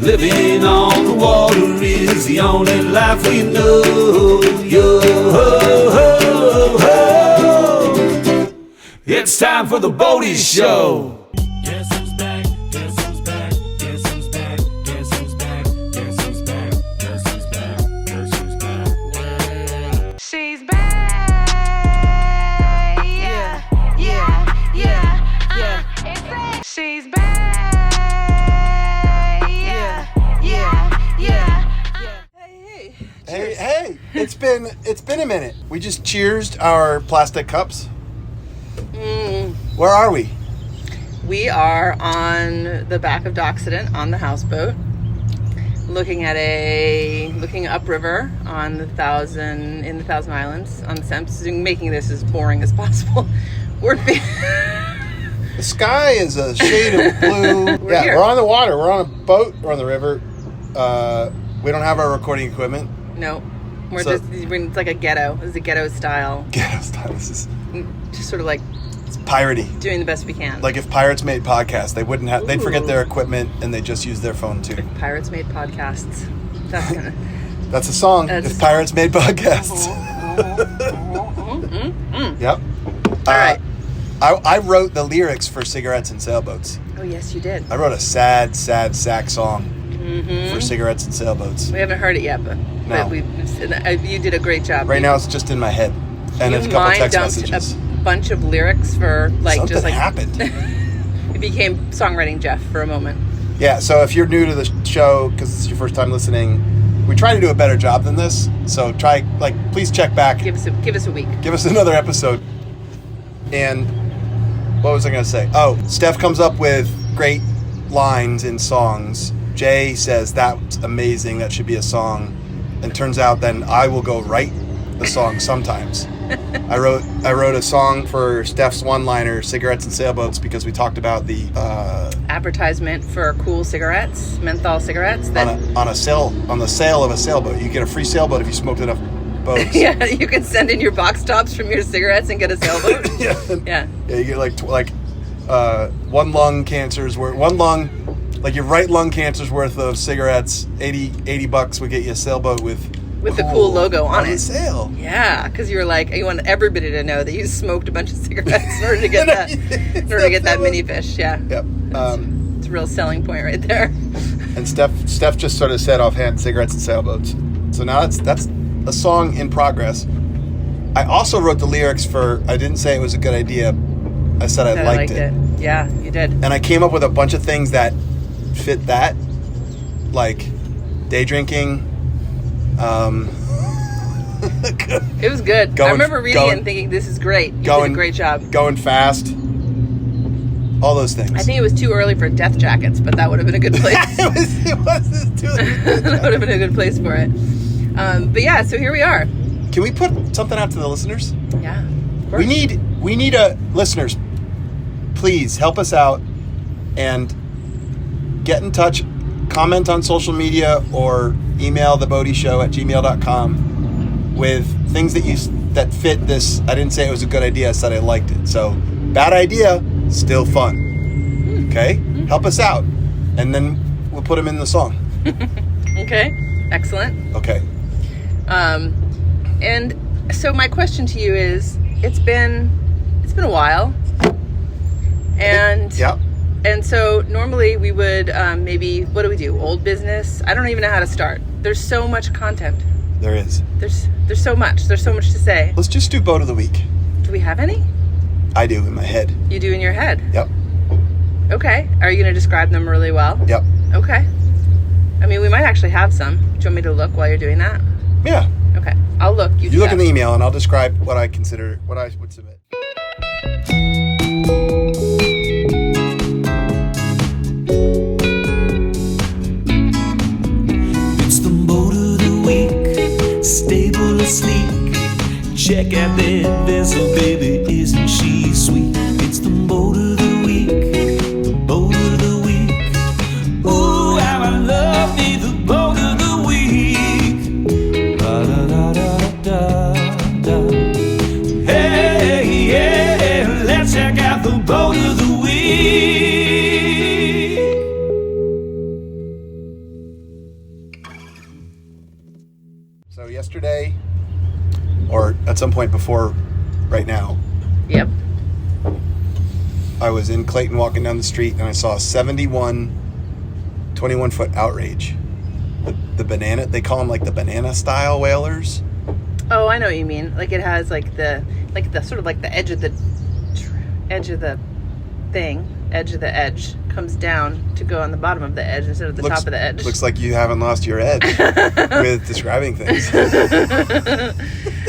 Living on the water is the only life we know. Yo, ho, ho, ho. It's time for the Boaty Show. Guess who's back? Guess who's back? Guess who's back? Guess who's back? Guess who's back? Guess who's back? Guess who's back? She's back. Yeah. She's back. Hey, it's been a minute. We just cheersed our plastic cups. Where are we? We are on the back of Docksident on the houseboat, looking upriver on the Thousand Islands on the Thames, making this as boring as possible. The sky is a shade of blue. We're on the water. We're on a boat. We're on the river. We don't have our recording equipment. No, it's like a ghetto. It's a ghetto style. Ghetto style. This is just sort of like it's piratey. Doing the best we can. Like if pirates made podcasts, they wouldn't have. They'd forget their equipment and they just use their phone too. If pirates made podcasts. That's a song. If pirates made podcasts. Yep. All right. I wrote the lyrics for Cigarettes and Sailboats. Oh yes, you did. I wrote a sad sack song for Cigarettes and Sailboats. We haven't heard it yet, but you did a great job. Right now, it's just in my head, and there's a couple text messages. A bunch of lyrics for something happened. It became songwriting Jeff for a moment. Yeah. So if you're new to the show because it's your first time listening, we try to do a better job than this. So please check back. Give us a week. Give us another episode. And what was I going to say? Oh, Steph comes up with great lines in songs. Jay says, that's amazing, that should be a song. And turns out then I will go write the song sometimes. I wrote a song for Steph's one-liner, Cigarettes and Sailboats, because we talked about the advertisement for cool cigarettes, menthol cigarettes. On the sale of a sailboat. You get a free sailboat if you smoked enough boats. Yeah, you can send in your box tops from your cigarettes and get a sailboat. Yeah, you get one lung cancer's worth, like your right lung cancer's worth of cigarettes. $80 would get you a sailboat with the cool logo on it. Sale. Yeah, because you want everybody to know that you smoked a bunch of cigarettes in order to get that mini fish. Yeah. Yep. It's a real selling point right there. And Steph just sort of said offhand, Cigarettes and Sailboats. So now that's a song in progress. I also wrote the lyrics for I didn't say it was a good idea. I said I liked it. Yeah, you did. And I came up with a bunch of things that fit that, like day drinking. It was good. I remember reading it and thinking, this is great. You did a great job. Going fast. All those things. I think it was too early for death jackets, but that would have been a good place. it was too early. That would have been a good place for it. But yeah, so here we are. Can we put something out to the listeners? Yeah, of course. We need listeners. Please help us out and get in touch. Comment on social media or email theboatyshow@gmail.com with things that fit this. I didn't say it was a good idea. I said I liked it. So bad idea, still fun. Okay, help us out, and then we'll put them in the song. Okay, excellent. Okay. And so my question to you is, it's been a while, and yeah. And so normally we would maybe, what do we do? Old business? I don't even know how to start. There's so much content. There is. There's so much. There's so much to say. Let's just do Boat of the Week. Do we have any? I do in my head. You do in your head? Yep. Okay. Are you going to describe them really well? Yep. Okay. I mean, we might actually have some. Do you want me to look while you're doing that? Yeah. Okay. I'll look. You look in the email and I'll describe what I would submit. Stable and sleek. Check out that vessel, baby, isn't she sweet? It's the boat of the week, the boat of the week. Ooh, how I love me, the boat of the week. Da da da da da da. Hey, yeah, let's check out the boat of the week. or at some point before right now, Yep. I was in Clayton walking down the street and I saw a 71 21-foot outrage. The banana, they call them like the banana style whalers. Oh, I know what you mean. Like it has like the sort of like the edge of the thing, edge of the edge comes down to go on the bottom of the edge instead of the top of the edge. Looks like you haven't lost your edge with describing things.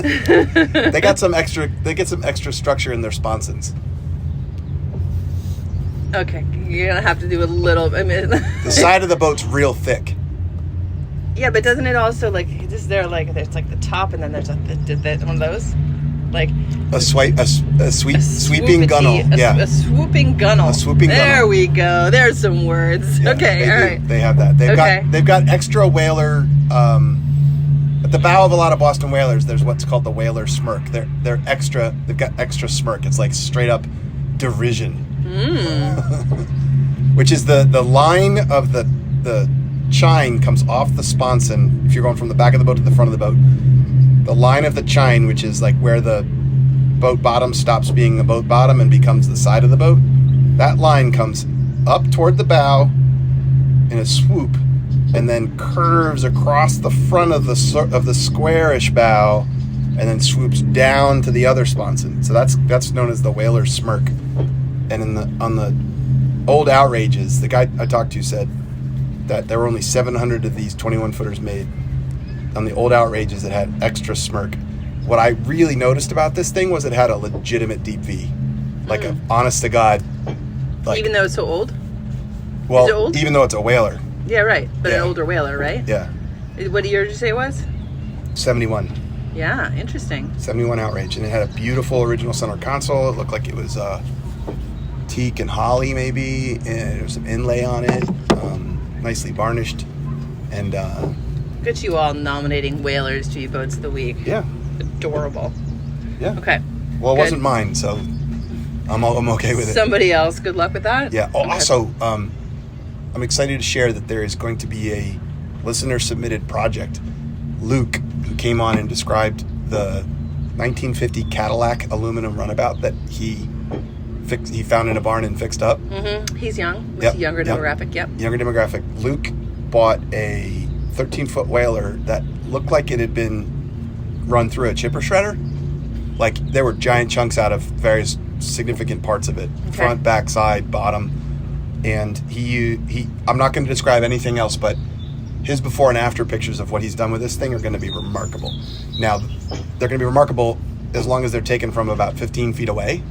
They get some extra structure in their sponsons. Okay, you're gonna have to do a little. I mean, The side of the boat's real thick. yeah, but doesn't it also like is there like there's like the top and then there's one of those like A sweeping gunnel. a swooping gunnel. A swooping there gunnel. we go. There's some words. Yeah, Okay, all right. They have that. They've got extra whaler. At the bow of a lot of Boston whalers, there's what's called the whaler smirk. They're extra. They've got extra smirk. It's like straight up derision. Which is the line of the chine comes off the sponson. If you're going from the back of the boat to the front of the boat, the line of the chine, which is like where the boat bottom stops being the boat bottom and becomes the side of the boat, that line comes up toward the bow in a swoop and then curves across the front of the squarish bow and then swoops down to the other sponson. So that's known as the whaler smirk. And on the old outrages, the guy I talked to said that there were only 700 of these 21-footers made. On the old outrages that had extra smirk. What I really noticed about this thing was it had a legitimate deep V. Like a honest to God. Like, Even though it's so old? well, is it old? Even though it's a whaler. Yeah, right. But Yeah. an older whaler, right? Yeah. What year did you say it was? 71. Yeah, interesting. 71 outrage. And it had a beautiful original center console. It looked like it was teak and holly maybe. And there was some inlay on it. Nicely varnished. And Look at you all nominating whalers to your boats of the week. yeah. Adorable. Yeah. Okay. Well, it Good. wasn't mine, so I'm okay with it. Somebody else. Good luck with that. Yeah. Oh, Okay. also, I'm excited to share that there is going to be a listener-submitted project. Luke, who came on and described the 1950 Cadillac aluminum runabout that he found in a barn and fixed up. Mm-hmm. He's young. With Yep, a younger yep. demographic. Yep. Younger demographic. Luke bought a 13-foot whaler that looked like it had been run through a chipper shredder. Like there were giant chunks out of various significant parts of it. Okay. Front, back, side, bottom. And he I'm not going to describe anything else, but his before and after pictures of what he's done with this thing are going to be remarkable. Now, they're going to be remarkable as long as they're taken from about 15 feet away.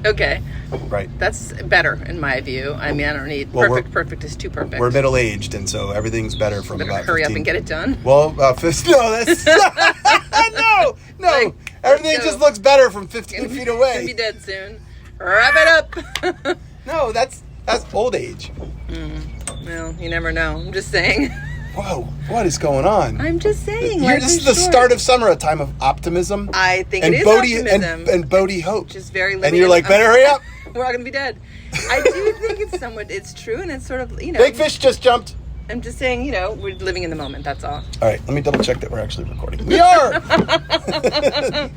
Okay. Right. That's better in my view. I mean, I don't need Well, perfect. Perfect is too perfect. We're middle-aged, and so everything's better from Better about hurry 15. up and get it done. Well, no, that's... no. Like, Everything go. just looks better from 15 feet Gonna away. be dead soon. Wrap it up. No, that's old age. Well, you never know. I'm just saying. Whoa, what is going on? I'm just saying. This is the start of summer, a time of optimism. I think and it is Boaty optimism. and Boaty hope. Just very and limited. you're like, better hurry up. We're all gonna be dead. I do think it's true, and it's sort of Big fish just jumped. I'm just saying, we're living in the moment. That's all. All right, let me double check that we're actually recording. We are.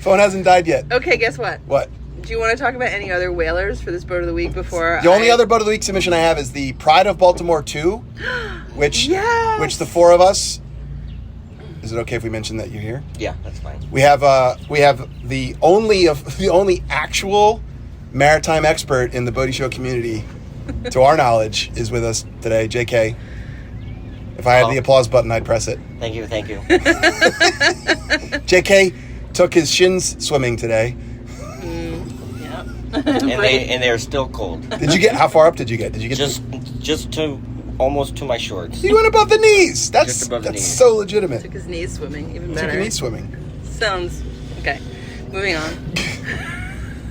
Phone hasn't died yet. Okay, guess what? What? Do you want to talk about any other whalers for this boat of the week before? The only other boat of the week submission I have is the Pride of Baltimore 2, which Yes! which the four of us. Is it okay if we mention that you're here? Yeah, that's fine. We have the only actual maritime expert in the Boaty Show community, to our knowledge, is with us today. JK. If I had the applause button, I'd press it. Thank you. JK took his shins swimming today. Yeah. And they're still cold. Did you get? How far up did you get? Did you get? Just to almost to my shorts. You went above the knees. That's Just above the knees. so legitimate. Took his knees swimming. Even Took better. your knees swimming. Sounds okay. Moving on.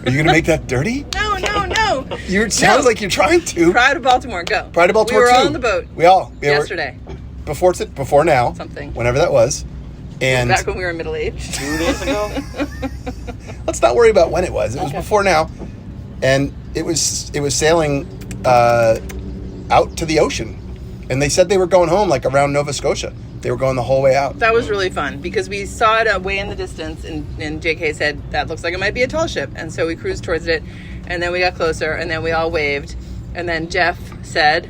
Are you gonna make that dirty? No. It sounds like you're trying to. Pride of Baltimore. Go. Pride of Baltimore We were 2. all on the boat. We were Yesterday. before now. Something. Whenever that was. And Back when we were middle aged. 2 days ago. let's not worry about when it was. It was before now, and it was sailing out to the ocean, and they said they were going home like around Nova Scotia. They were going the whole way out. That was really fun because we saw it way in the distance, and JK said, that looks like it might be a tall ship. And so we cruised towards it, and then we got closer, and then we all waved. And then Jeff said,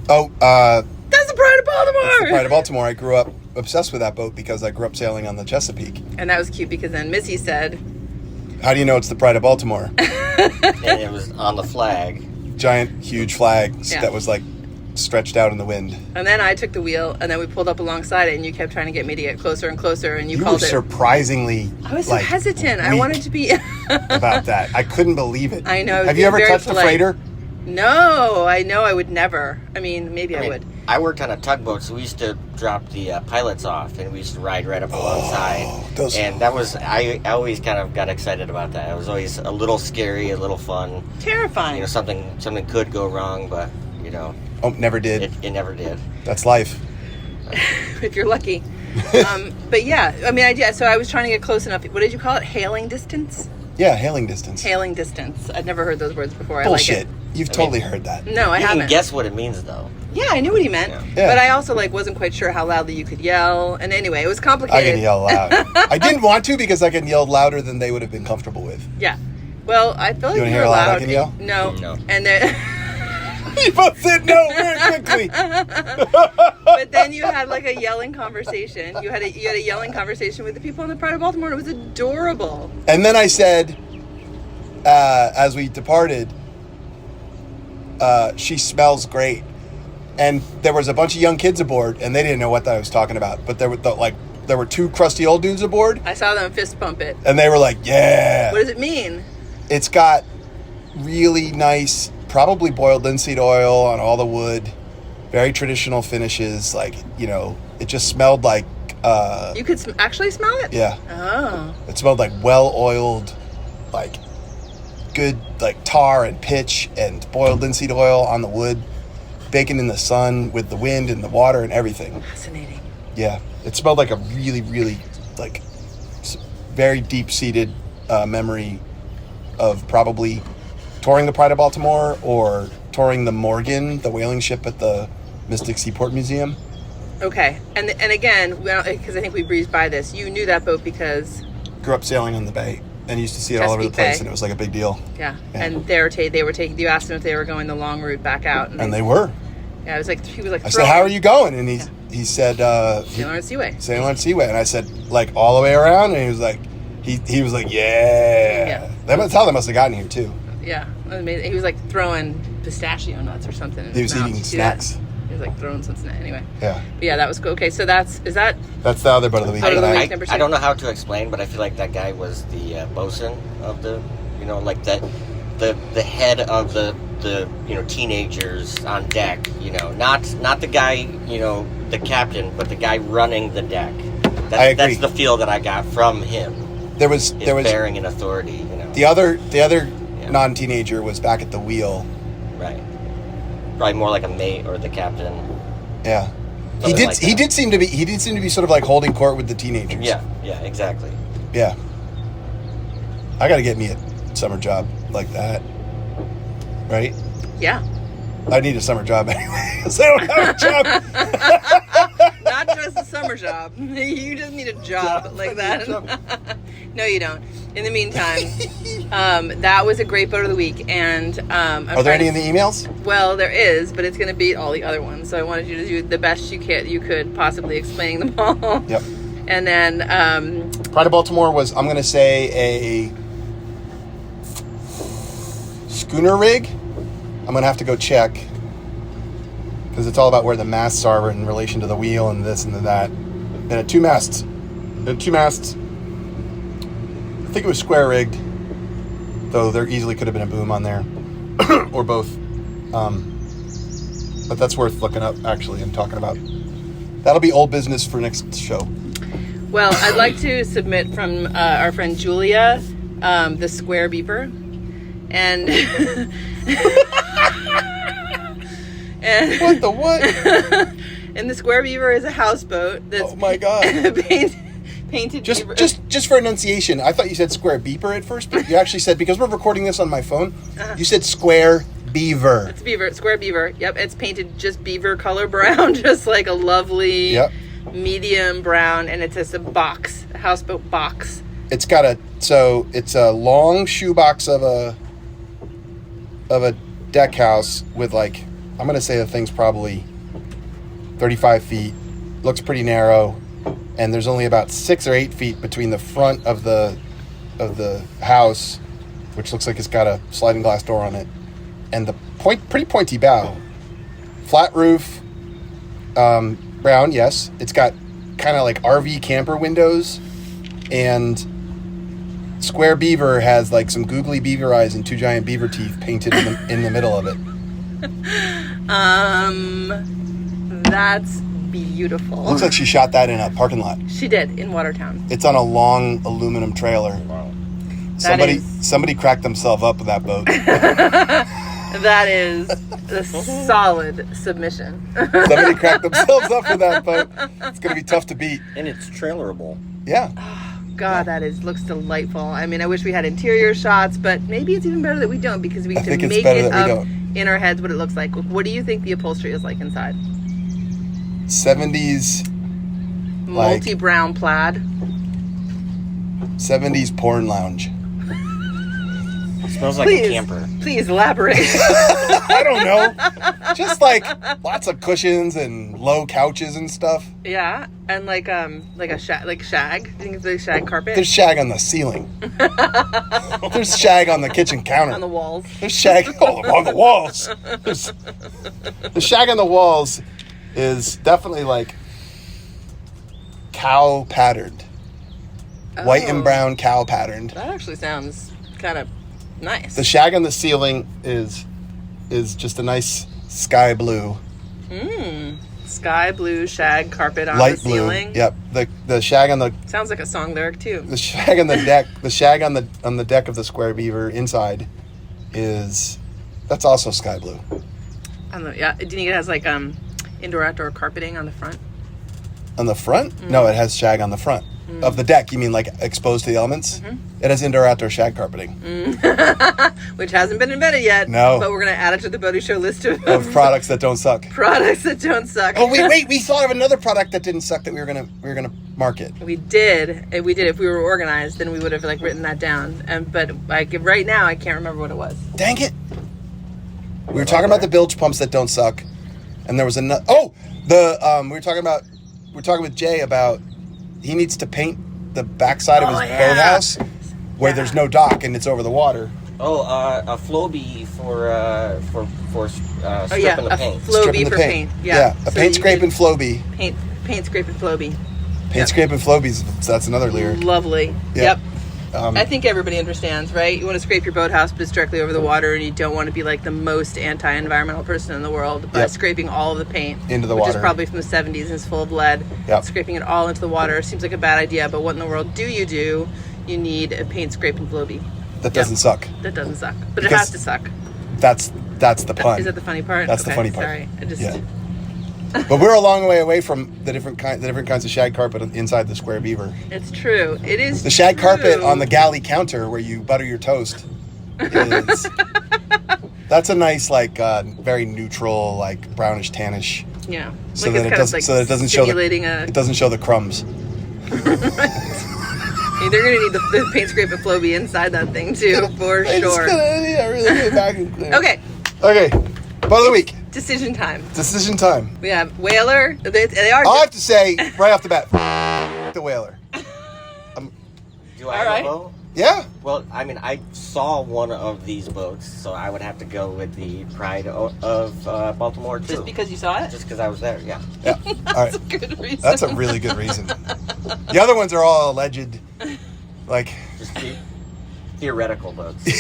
Oh, that's the Pride of Baltimore! that's the Pride of Baltimore. I grew up obsessed with that boat because I grew up sailing on the Chesapeake. And that was cute because then Missy said, How do you know it's the Pride of Baltimore? And it was on the flag. Giant, huge flag Yeah. that was like stretched out in the wind. and then I took the wheel, and then we pulled up alongside it, and you kept trying to get me to get closer and closer, and you You were called it. surprisingly I was so like, hesitant. I weak wanted to be. about that. I couldn't believe it. I know, I was Have you being ever very touched polite. a freighter? No, I know I would never. I mean, maybe I would. I worked on a tugboat, so we used to drop the pilots off, and we used to ride right up alongside. those- And that was, I always kind of got excited about that. It was always a little scary, a little fun. Terrifying. You know, something could go wrong, but, Oh, never did. it never did. That's life. If you're lucky. But yeah, I mean, so I was trying to get close enough. What did you call it? Hailing distance? Yeah, hailing distance. Hailing distance. I'd never heard those words before. Bullshit. I like You've totally heard that. it. No, I You haven't. can guess what it means, though. Yeah, I knew what he meant. Yeah. Yeah. But I also wasn't quite sure how loudly you could yell. And anyway, it was complicated. I can yell loud. I didn't want to because I can yell louder than they would have been comfortable with. Yeah. Well, I feel like You wanna you hear were how loud I loud. can yell? No. No. And then, You both said no very quickly. but then you had a yelling conversation. You had a yelling conversation with the people on the Pride of Baltimore. It was adorable. And then I said, as we departed, she smells great. And there was a bunch of young kids aboard, and they didn't know what I was talking about. But there were two crusty old dudes aboard, I saw them fist pump it. and they were like, "Yeah." What does it mean? It's got really nice, probably boiled linseed oil on all the wood, very traditional finishes. It just smelled like, You could actually smell it? yeah, Oh. it smelled like well-oiled, good, tar and pitch and boiled linseed oil on the wood, baking in the sun with the wind and the water and everything. Fascinating. Yeah, it smelled like a really, really, very deep-seated memory of probably touring the Pride of Baltimore or touring the Morgan, the whaling ship at the Mystic Seaport Museum. Okay. And again, because I think we breezed by this, you knew that boat because, Grew up sailing on the bay and used to see it all over the Chesapeake place, Bay. and it was like a big deal. yeah. Yeah. And they were taking, you asked them if they were going the long route back out. And they were. Yeah, it was he was I said, "How are you going?" And he said, St. Lawrence Seaway. St. Lawrence Seaway. And I said, all the way around? And he was like, he was like, yeah. That's how they must have gotten here, too. Yeah. It was amazing. He was throwing pistachio nuts or something in his He was mouth. eating Did you see that? snacks. He was throwing some snacks. Anyway. Yeah. But yeah, that was cool. Okay, so is that That's the other boat of the week. Boat of the And I- week. number two. I don't know how to explain, but I feel like that guy was the bosun of the, the head of the teenagers on deck. Not the guy, the captain, but the guy running the deck. I agree. That's the feel that I got from him. There was His bearing and authority. the other non-teenager was back at the wheel. Right. Probably more like a mate or the captain. Yeah. He Something did. like He that. did seem to be sort of holding court with the teenagers. Yeah, exactly. Yeah. I got to get me a summer job like that. Right. Yeah. I need a summer job anyway. So I don't have a job. Not just a summer job. You just need a job like that. No, you don't. In the meantime, that was a great boat of the week. And Are there any in the emails? Well, there is, but it's going to beat all the other ones. So I wanted you to do the best you could possibly explaining them all. Yep. And then Pride of Baltimore was, I'm going to say, a schooner rig. I'm going to have to go check because it's all about where the masts are in relation to the wheel and this and that. And a two masts. I think it was square rigged, though there easily could have been a boom on there or both. But that's worth looking up actually and talking about. That'll be old business for next show. well, I'd like to submit from our friend Julia, the Square Beaver. And What the what? and the Square Beaver is a houseboat that's Oh my God. painted Just beaver. just for enunciation, I thought you said Square Beeper at first, but you actually said, because we're recording this on my phone, you said Square Beaver. It's Square Beaver. Yep, it's painted just beaver color brown, just like a lovely Yep. medium brown, and it's just a houseboat box. It's got it's a long shoebox of a deck house with like, I'm going to say the thing's probably 35 feet. Looks pretty narrow. And there's only about 6 or 8 feet between the front of the house, which looks like it's got a sliding glass door on it, and the pretty pointy bow. Flat roof, brown, yes. It's got kind of like RV camper windows, and Square Beaver has like some googly beaver eyes and 2 giant beaver teeth painted in the middle of it. That's beautiful. Looks like she shot that in a parking lot. She did, in Watertown. It's on a long aluminum trailer. Wow. Somebody cracked themselves up with that boat. That is a solid submission. Somebody cracked themselves up with that boat. It's going to be tough to beat. And it's trailerable. Yeah. God, looks delightful. I mean, I wish we had interior shots, but maybe it's even better that we don't, because we get to make it up in our heads what it looks like. What do you think the upholstery is like inside? 70s, multi-brown plaid. 70s porn lounge. Smells like a camper. Please elaborate. I don't know. Just like lots of cushions and low couches and stuff. Yeah, and like a shag. Do you think it's a shag carpet? There's shag on the ceiling. There's shag on the kitchen counter. On the walls. There's shag on the walls. The shag on the walls is definitely like cow patterned. White and brown cow patterned. That actually sounds kind of nice. The shag on the ceiling is just a nice sky blue. Sky blue shag carpet on Light the blue. ceiling. Yep. The shag on the Sounds like a song lyric too. the shag on the deck. The shag on the deck of the Square Beaver inside that's also sky blue. I don't know. Yeah. Do you think it has like indoor outdoor carpeting on the front? On the front? No, it has shag on the front. Of the deck, you mean like exposed to the elements? It has indoor outdoor shag carpeting. Which hasn't been invented yet. No. But we're going to add it to the Boaty Show list of Products that don't suck. products that don't suck. Oh wait, we thought of another product that didn't suck that we were gonna market. We did. If we were organized, then we would have like written that down. But like right now, I can't remember what it was. Dang it! We were talking about the bilge pumps that don't suck, and there was another. Oh, we were talking with Jay about he needs to paint the backside of his boathouse where there's no dock and it's over the water. Oh, a Flowbee for stripping the paint. Flowbee for paint. Yeah, a paint scrape and Flowbee. Paint scrape and Flowbee. Paint scrape and Flowbees. That's another lyric. Lovely. Yeah. Yep. I think everybody understands, right? You want to scrape your boathouse, but it's directly over the water, and you don't want to be like the most anti-environmental person in the world by scraping all of the paint into the water, water, which is probably from the 70s and is full of lead. Yep. Scraping it all into the water seems like a bad idea, but what in the world do? You need a paint scrape and Flowbee. That doesn't suck. That doesn't suck, but it has to suck. That's the pun. Is that the funny part? That's the funny part. Sorry, Yeah. But we're a long way away from the different kinds of shag carpet inside the Square Beaver. It's true. It is the shag true. carpet on the galley counter where you butter your toast. That's a nice, like, very neutral, like brownish tannish. Yeah. So that it doesn't show the crumbs. They're gonna need the paint scrape and Flowbee inside that thing too, for sure. Really get back and clear. Okay. Boat of the week. Decision time. We have Whaler. They are. I have to say right off the bat, the Whaler. Do I have a vote? Yeah. Well, I mean, I saw one of these boats, so I would have to go with the Pride of Baltimore too. Just because you saw it? Just because I was there, yeah. Yeah. All right. That's a good reason. That's a really good reason. The other ones are all alleged, like just theoretical boats.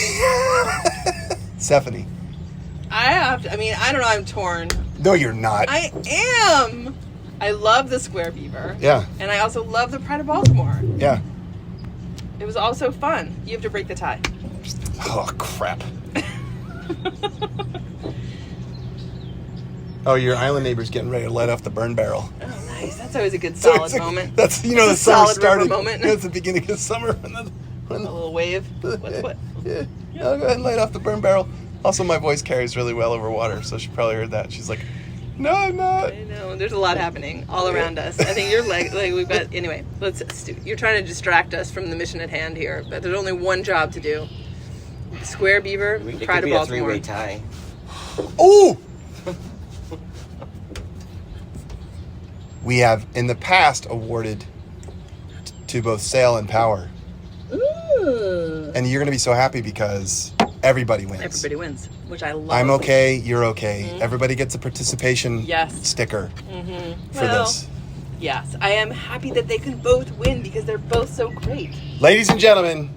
Stephanie. I don't know. I'm torn. No, you're not. I am. I love the Square Beaver. Yeah. And I also love the Pride of Baltimore. Yeah. It was also fun. You have to break the tie. Oh, crap. Oh, your island neighbor's getting ready to light off the burn barrel. Oh, nice. That's always a good solid moment. That's, the summer solid started. Moment. It's the beginning of summer. A little wave. What? Yeah. I'll go ahead and light off the burn barrel. Also, my voice carries really well over water, so she probably heard that. She's like, No, I'm not. I know. There's a lot happening all around us. I think you're like we've got. Anyway, you're trying to distract us from the mission at hand here, but there's only one job to do. Square Beaver, It Pride could of be a Baltimore. three-way tie. Ooh! We have, in the past, awarded to both Sail and Power. Ooh. And you're going to be so happy because everybody wins. Everybody wins, which I love. I'm okay, you're okay. Everybody gets a participation Yes. sticker for Well, this. Yes, I am happy that they can both win because they're both so great. Ladies and gentlemen,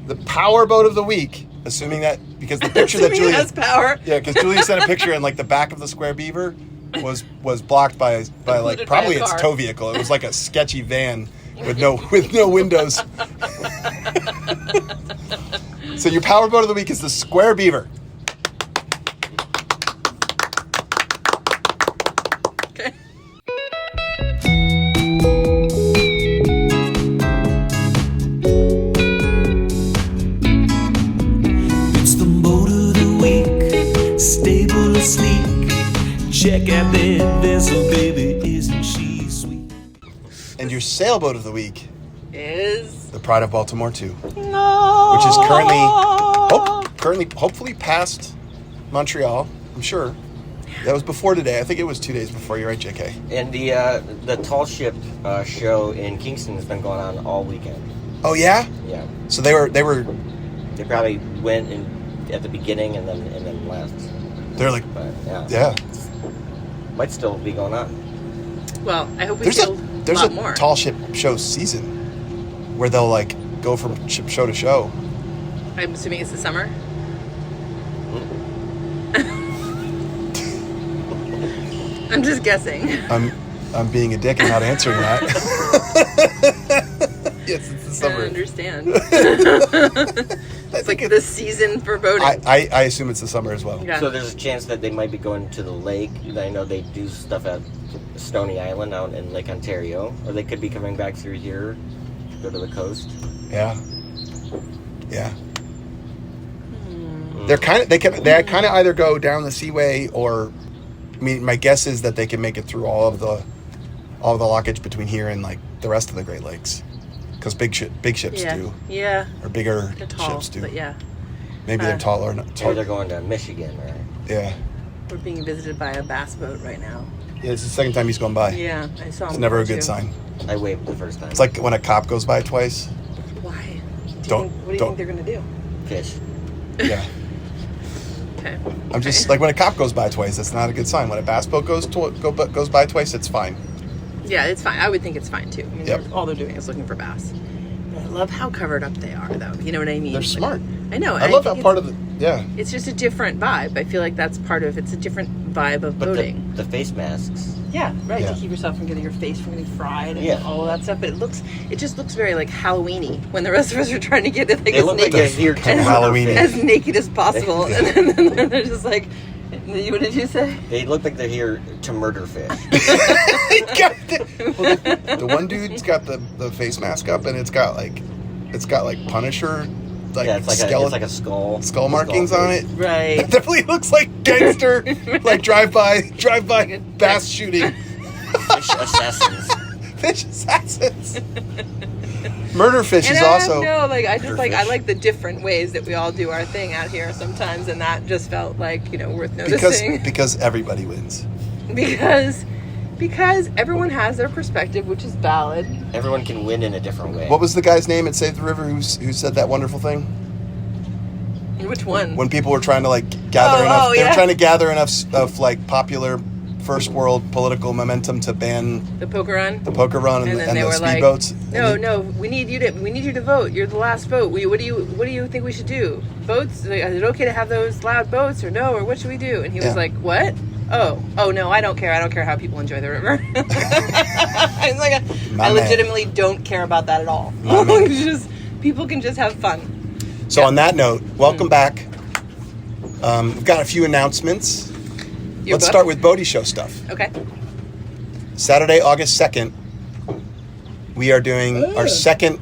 the Power Boat of the Week, assuming that, because the picture that Assuming it Julia... has power. Yeah, because Julia sent a picture and like the back of the Square Beaver was blocked by like Occluded by probably a its car. tow vehicle. It was like a sketchy van with no windows. So your Power Boat of the Week is the Square Beaver. Okay. It's the boat of the week, stable or sleek. Check out that vessel, baby, isn't she sweet? And your Sailboat of the Week, Is the Pride of Baltimore 2, no. which is currently hopefully past Montreal, I'm sure. That was before today. I think it was 2 days before. You're right, JK. And the tall ship show in Kingston has been going on all weekend. Oh yeah. Yeah, So they were they probably went at the beginning and then left. they're like But yeah. might still be going on. Well, I hope we There's feel a lot more. tall ship show season where they'll like go from ship show to show. I'm assuming it's the summer. I'm just guessing. I'm being a dick and not answering that. Yes, it's the I summer. understand. I It's like think the season for boating. I assume it's the summer as well. Yeah. So there's a chance that they might be going to the lake. I know they do stuff at Stony Island out in Lake Ontario, or they could be coming back through here to go to the coast. Yeah. Yeah. They kind of either go down the seaway or, I mean, my guess is that they can make it through all of the lockage between here and like the rest of the Great Lakes, because big ships yeah. do, Yeah. or bigger They're tall, ships do. but yeah. Maybe they're taller. Not Or tall. they're going to Michigan, right? Yeah. We're being visited by a bass boat right now. Yeah. It's the second time he's gone by. Yeah, I saw him. It's never a before, good too. sign. I waved the first time. It's like when a cop goes by twice. Why? What do Don't- you don't- think they're gonna do? Fish. Yeah. Okay. I'm just like when a cop goes by twice, that's not a good sign. When a bass boat goes by twice, it's fine. Yeah, it's fine. I would think it's fine too. I mean, Yep. all they're doing is looking for bass. But I love how covered up they are, though. You know what I mean? They're Like, smart. I know. I love think that part of the It's just a different vibe. I feel like that's part of. It's a different vibe of But boating. the face masks. Yeah, right. Yeah. To keep yourself from getting your face from getting fried and Yeah. all of that stuff. But it just looks very like Halloweeny when the rest of us are trying to get it like They as look like naked, they're here to Halloween. murder as fish. naked as possible, Yeah. and then they're just like, what did you say? They look like they're here to murder fish. The one dude's got the face mask up, and it's got like Punisher, like, Yeah, it's like a skull. skull markings on it. Right. It definitely looks like gangster, like drive by bass shooting, Fish assassins. fish assassins. Murder fish And is I also. don't know, like I just Murder like I fish. like the different ways that we all do our thing out here sometimes, and that just felt like worth Because noticing because everybody wins. because everyone has their perspective, which is valid. Everyone can win in a different way. What was the guy's name at Save the River who said that wonderful thing? Which one? When people were trying to like gather Oh, enough, oh, they were yeah. trying to gather enough of like popular first world political momentum to ban The poker run. the poker run and, And then and they the were like, speedboats. No, we need you to vote. You're the last vote. What do you think we should do? Boats? Is it okay to have those loud boats or no? Or what should we do? And he was Yeah. like, what? Oh no, I don't care. I don't care how people enjoy the river. It's like My I man. legitimately don't care about that at all. My man. It's just people can just have fun. So on that note, welcome back. We've got a few announcements. Your Let's book? start with Boaty Show stuff. Okay. Saturday, August 2nd, we are doing our second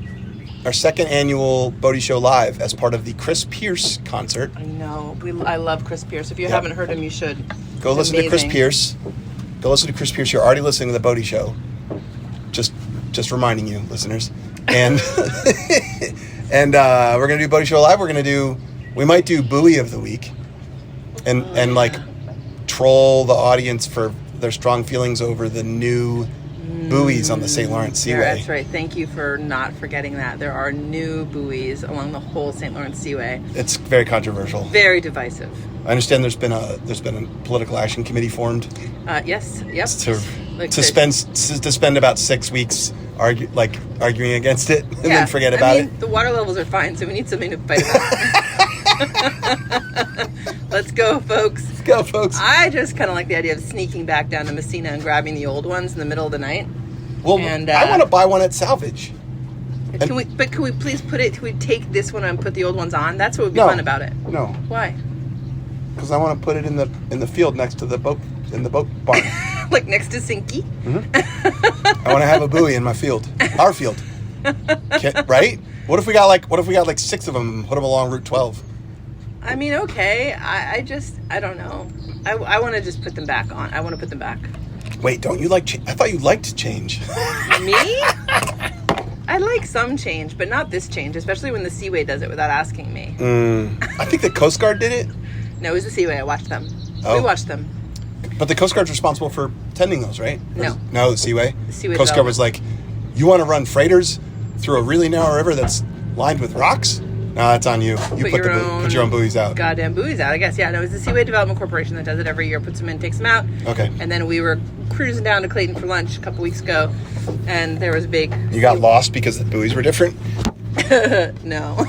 annual Boaty Show live as part of the Chris Pierce concert. I know. I love Chris Pierce. If you Yeah. haven't heard him, you should. Go He's listen to Chris amazing. Pierce. Go listen to Chris Pierce. You're already listening to the Boaty Show. Just reminding you, listeners. And and we're gonna do Boaty Show Live. We might do Buoy of the Week, and like troll the audience for their strong feelings over the new buoys on the St. Lawrence Seaway. Yeah, that's right. Thank you for not forgetting that. There are new buoys along the whole St. Lawrence Seaway. It's very controversial. Very divisive. I understand there's been a political action committee formed. Yes. Yep. To spend about 6 weeks arguing against it and then forget about it. The water levels are fine, so we need something to fight about. Let's go, folks. Let's go, folks. I just kind of like the idea of sneaking back down to Messina and grabbing the old ones in the middle of the night. Well, I want to buy one at Salvage. Can we please can we take this one and put the old ones on? That's what would be fun about it. No. Why? Because I want to put it in the field next to the boat, in the boat barn. Like next to Sinky? Mm-hmm. I want to have a buoy in my field. Our field. Right? What if we got like 6 of them and put them along Route 12? I mean, okay. I don't know. I want to just put them back on. I want to put them back. Wait, don't you like I thought you liked change. Me? I like some change, but not this change, especially when the Seaway does it without asking me. I think the Coast Guard did it. No, it was the Seaway. I watched them. Oh. We watched them. But the Coast Guard's responsible for tending those, right? No, the Seaway. The Seaway Coast Guard was like, you want to run freighters through a really narrow river that's lined with rocks? No, that's on you. You put your own buoys out. Goddamn buoys out, I guess. Yeah, no, it's the Seaway Development Corporation that does it every year. Puts them in, takes them out. Okay. And then we were cruising down to Clayton for lunch a couple weeks ago, and there was a big... You got lost because the buoys were different? No.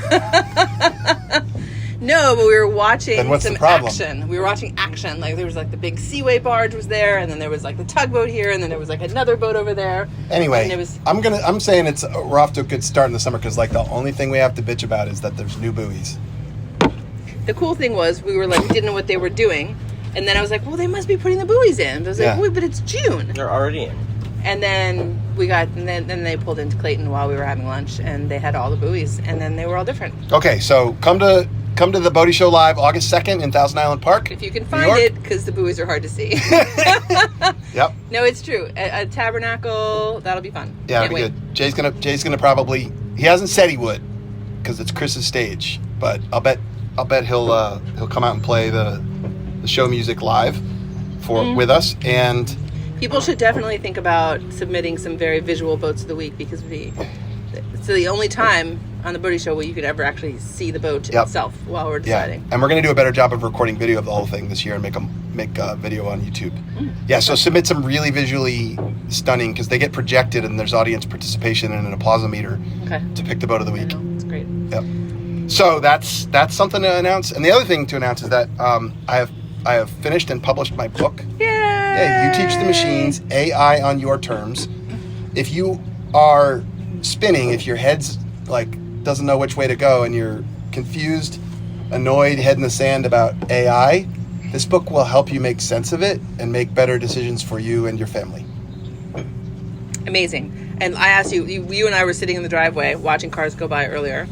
No, but we were watching some action. We were watching action. Like there was like the big Seaway barge was there, and then there was like the tugboat here, and then there was like another boat over there. Anyway, I'm saying we're off to a good start in the summer because like the only thing we have to bitch about is that there's new buoys. The cool thing was we didn't know what they were doing, and then I was like, well, they must be putting the buoys in. I was like, wait, but it's June. They're already in. And then then they pulled into Clayton while we were having lunch, and they had all the buoys, and then they were all different. Okay, so come to the Boaty Show Live August 2nd in Thousand Island Park. If you can find it, because the buoys are hard to see. Yep. No, it's true. A tabernacle, that'll be fun. Yeah, it'll be good. Jay's gonna probably, he hasn't said he would, because it's Chris's stage, but I'll bet he'll come out and play the show music live with us, and people should definitely think about submitting some very visual boats of the week, because it's the only time on the Boaty Show where you could ever actually see the boat itself while we're deciding. Yeah. And we're going to do a better job of recording video of the whole thing this year and make a video on YouTube. Yeah, so submit some really visually stunning, because they get projected and there's audience participation and an applause-o-meter to pick the boat of the week. That's great. Yep. So that's something to announce. And the other thing to announce is that I have finished and published my book. Yay! Yeah, You Teach the Machines, AI on Your Terms. If you are spinning, if your head's like doesn't know which way to go and you're confused, annoyed, head in the sand about AI, this book will help you make sense of it and make better decisions for you and your family. Amazing. And I asked you and I were sitting in the driveway watching cars go by earlier,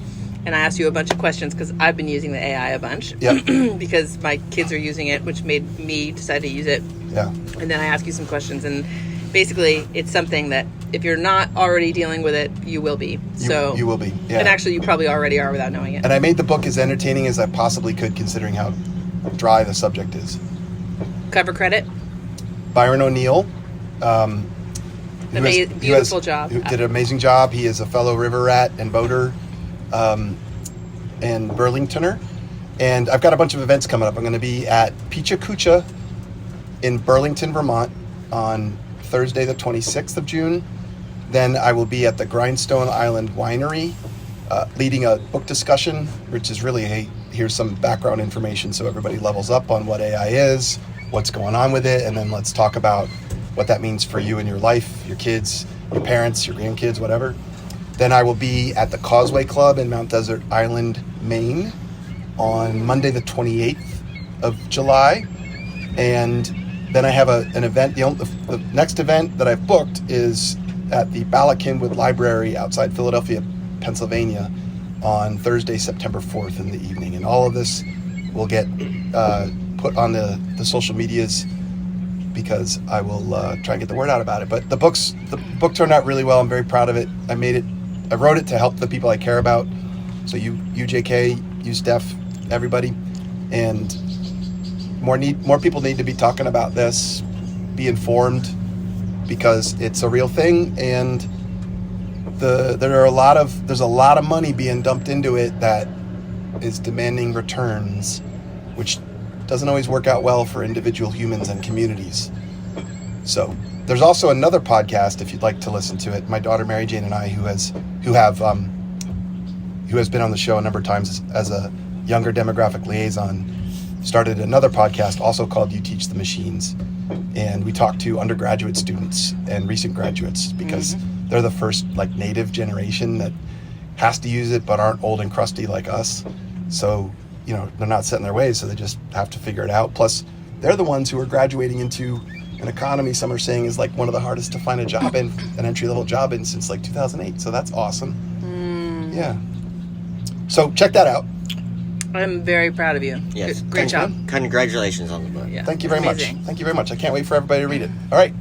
and I asked you a bunch of questions because I've been using the AI a bunch. Yep. Because my kids are using it, which made me decide to use it. Yeah. And then I asked you some questions, and basically it's something that if you're not already dealing with it, you will be. You will be. Yeah. And actually you probably already are without knowing it. And I made the book as entertaining as I possibly could, considering how dry the subject is. Cover credit? Byron O'Neill. Beautiful job. Who did an amazing job. He is a fellow river rat and boater and Burlingtoner. And I've got a bunch of events coming up. I'm going to be at Picha Kucha in Burlington, Vermont on Thursday the 26th of June. Then I will be at the Grindstone Island Winery leading a book discussion, which is really, hey, here's some background information so everybody levels up on what AI is, what's going on with it, and then let's talk about what that means for you and your life, your kids, your parents, your grandkids, whatever. Then I will be at the Causeway Club in Mount Desert Island, Maine on Monday the 28th of July. And then I have an event. The next event that I've booked is at the Ballackinwood Library outside Philadelphia, Pennsylvania on Thursday, September 4th in the evening. And all of this will get put on the social medias because I will try and get the word out about it. But the book turned out really well. I'm very proud of it. I wrote it to help the people I care about. So you JK, you Steph, everybody, and more people need to be talking about this, be informed, because it's a real thing, and there's a lot of money being dumped into it that is demanding returns, which doesn't always work out well for individual humans and communities. So there's also another podcast if you'd like to listen to it. My daughter Mary Jane and I, who has been on the show a number of times as a younger demographic liaison, started another podcast also called You Teach the Machines. And we talk to undergraduate students and recent graduates because they're the first native generation that has to use it but aren't old and crusty like us. So, they're not set in their ways, so they just have to figure it out. Plus, they're the ones who are graduating into an economy some are saying is one of the hardest to find a job in, an entry-level job in since 2008. So that's awesome. Yeah. So check that out. I'm very proud of you. Yes. Great job. Congratulations on the book. Yeah. Thank you very Amazing. much. Thank you very much. I can't wait for everybody to read it. All right.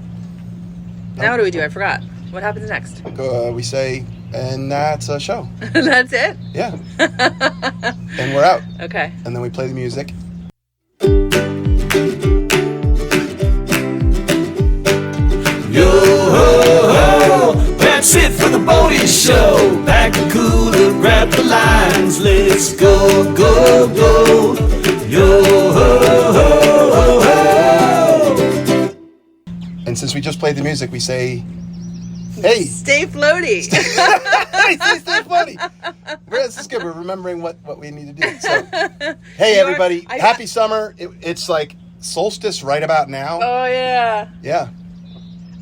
Now what do we do? I forgot. What happens next? We say, and that's a show. That's it? Yeah. And we're out. Okay. And then we play the music. Yo ho ho, that's it for the Boaty Show. Pack the cooler, grab the lines, let's go, go, go. Yo ho ho ho. And since we just played the music, we say, hey. Stay floaty. Hey, stay funny. This is good. We're remembering what we need to do. So, hey, everybody. Happy summer. It's solstice right about now. Oh, yeah. Yeah.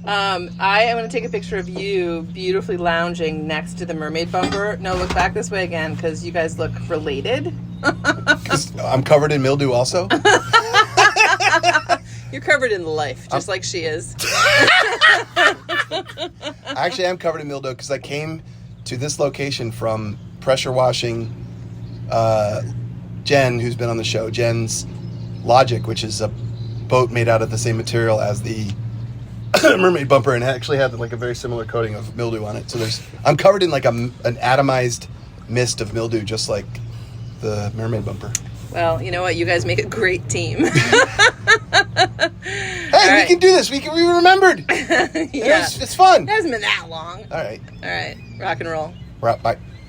I am going to take a picture of you beautifully lounging next to the mermaid bumper. No, look back this way again because you guys look related. 'Cause I'm covered in mildew also. You're covered in life, just like she is. I actually am covered in mildew because I came to this location from pressure washing Jen, who's been on the show. Jen's Logic, which is a boat made out of the same material as the mermaid bumper, and it actually had a very similar coating of mildew on it. So I'm covered in an atomized mist of mildew, just like the mermaid bumper. Well, you know what? You guys make a great team. Hey, we can do this. We remembered. Yeah. It's fun. It hasn't been that long. All right. All right. Rock and roll. We're out. Bye.